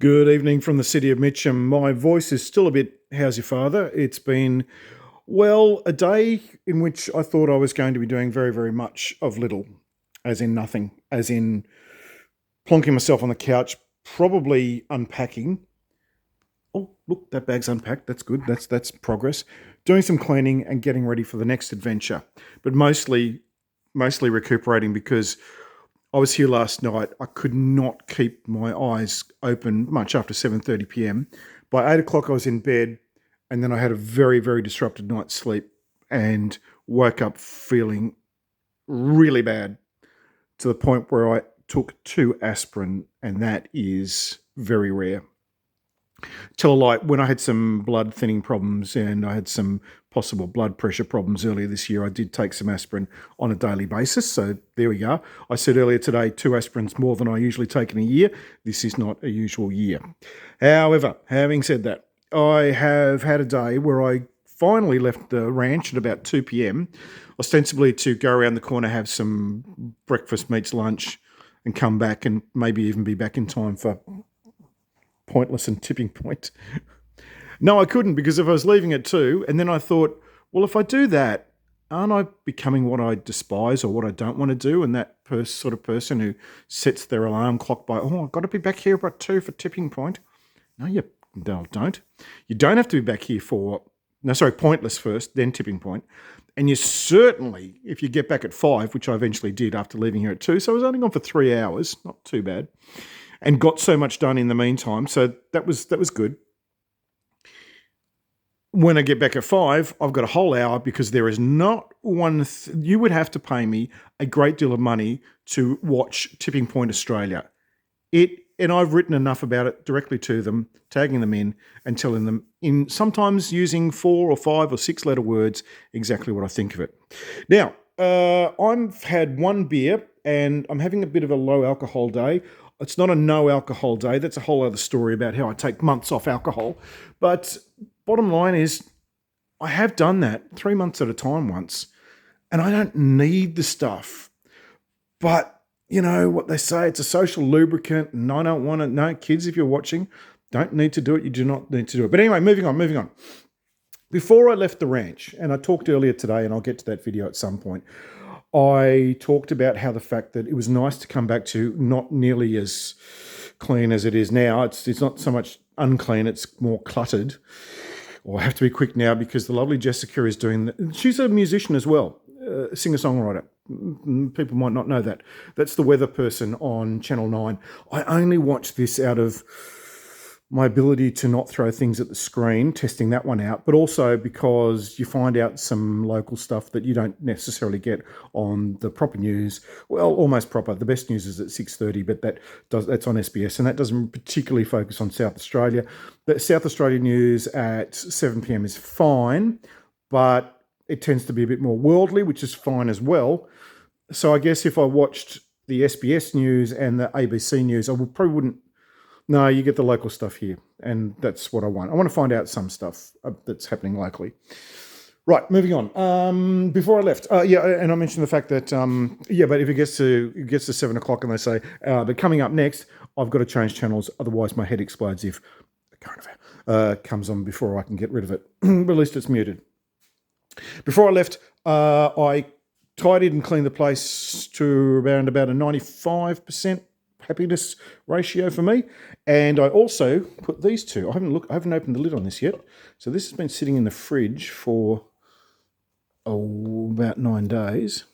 Good evening from the city of Mitcham. My voice is still a bit, how's your father? It's been, well, a day in which I thought I was going to be doing very, very much of little, as in nothing, as in plonking myself on the couch, probably unpacking. Oh, look, that bag's unpacked. That's good. That's progress. Doing some cleaning and getting ready for the next adventure, but mostly recuperating because I was here last night. I could not keep my eyes open much after 7:30 p.m. By 8 o'clock, I was in bed, and then I had a very, very disrupted night's sleep and woke up feeling really bad to the point where I took 2 aspirin, and that is very rare. Tell a lie, when I had some blood thinning problems and I had some possible blood pressure problems earlier this year, I did take some aspirin on a daily basis. So there we go. I said earlier today, 2 aspirins more than I usually take in a year. This is not a usual year. However, having said that, I have had a day where I finally left the ranch at about 2 p.m, ostensibly to go around the corner, have some breakfast meets lunch, and come back and maybe even be back in time for Pointless and Tipping Point. No, I couldn't, because if I was leaving at 2, and then I thought, well, if I do that, aren't I becoming what I despise or what I don't want to do? And that sort of person who sets their alarm clock by, oh, I've got to be back here about 2 for Tipping Point. No, you don't. You don't have to be back here for, Pointless first, then Tipping Point. And you certainly, if you get back at 5, which I eventually did after leaving here at 2, so I was only gone for 3 hours, not too bad, and got so much done in the meantime. So that was good. When I get back at 5, I've got a whole hour, because there is not one. You would have to pay me a great deal of money to watch Tipping Point Australia. And I've written enough about it directly to them, tagging them in and telling them, in sometimes using 4 or 5 or 6 letter words, exactly what I think of it. Now, I've had one beer and I'm having a bit of a low alcohol day. It's not a no alcohol day. That's a whole other story about how I take months off alcohol. But bottom line is, I have done that 3 months at a time once, and I don't need the stuff. But you know what they say, it's a social lubricant, and I don't want it. No, kids, if you're watching, don't need to do it. You do not need to do it. But anyway, moving on. Before I left the ranch, and I talked earlier today, and I'll get to that video at some point, I talked about how the fact that it was nice to come back to not nearly as clean as it is now. It's not so much unclean, it's more cluttered. I have to be quick now because the lovely Jessica is she's a musician as well, singer-songwriter. People might not know that. That's the weather person on Channel 9. I only watch this out of my ability to not throw things at the screen, testing that one out, but also because you find out some local stuff that you don't necessarily get on the proper news. Well, almost proper. The best news is at 6:30, but that's on SBS, and that doesn't particularly focus on South Australia. The South Australia news at 7 p.m. is fine, but it tends to be a bit more worldly, which is fine as well. So I guess if I watched the SBS news and the ABC news, I probably wouldn't. No, you get the local stuff here, and that's what I want. I want to find out some stuff that's happening locally. Right, moving on. Before I left, and I mentioned the fact that, but if it gets to 7 o'clock and they say, but coming up next, I've got to change channels, otherwise my head explodes if the current affair comes on before I can get rid of it. But at least it's muted. Before I left, I tidied and cleaned the place to around about a 95% happiness ratio for me, and I also put these two. I haven't opened the lid on this yet, so this has been sitting in the fridge for about 9 days,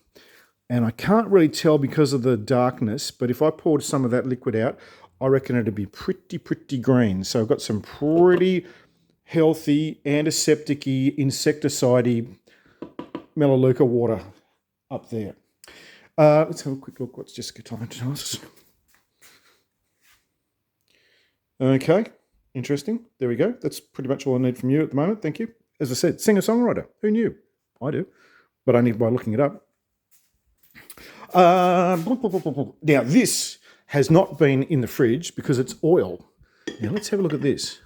and I can't really tell because of the darkness, but if I poured some of that liquid out, I reckon it'd be pretty green. So I've got some pretty healthy, antiseptic-y, insecticide-y Melaleuca water up there. Let's have a quick look. What's Jessica telling us? Okay, interesting. There we go. That's pretty much all I need from you at the moment. Thank you. As I said, singer-songwriter. Who knew? I do, but only by looking it up. Now, this has not been in the fridge because it's oil. Now, let's have a look at this.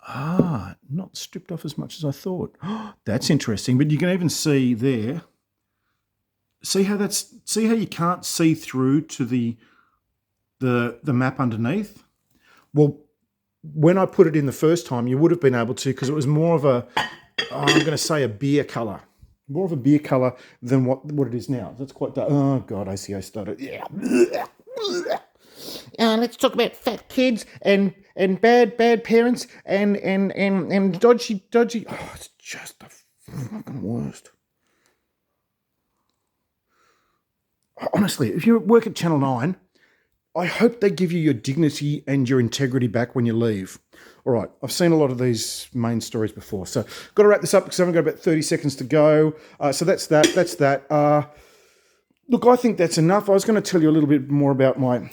Not stripped off as much as I thought. That's interesting, but you can even see there. See how you can't see through to the map underneath? Well, when I put it in the first time, you would have been able to, because it was more of a, I'm going to say a beer colour. More of a beer colour than what it is now. That's quite dark. Oh, God, I see I started. Yeah. Let's talk about fat kids and bad parents and dodgy. Oh, it's just the fucking worst. Honestly, if you work at Channel 9, I hope they give you your dignity and your integrity back when you leave. All right, I've seen a lot of these main stories before, so got to wrap this up because I've only got about 30 seconds to go. So that's that. Look, I think that's enough. I was going to tell you a little bit more about my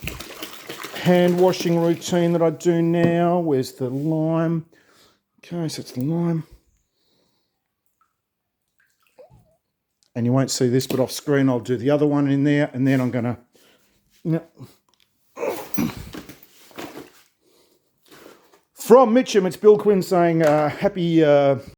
hand washing routine that I do now. Where's the lime? Okay, so it's the lime. And you won't see this, but off screen I'll do the other one in there, and then I'm going to... From Mitchum, it's Bill Quinn saying happy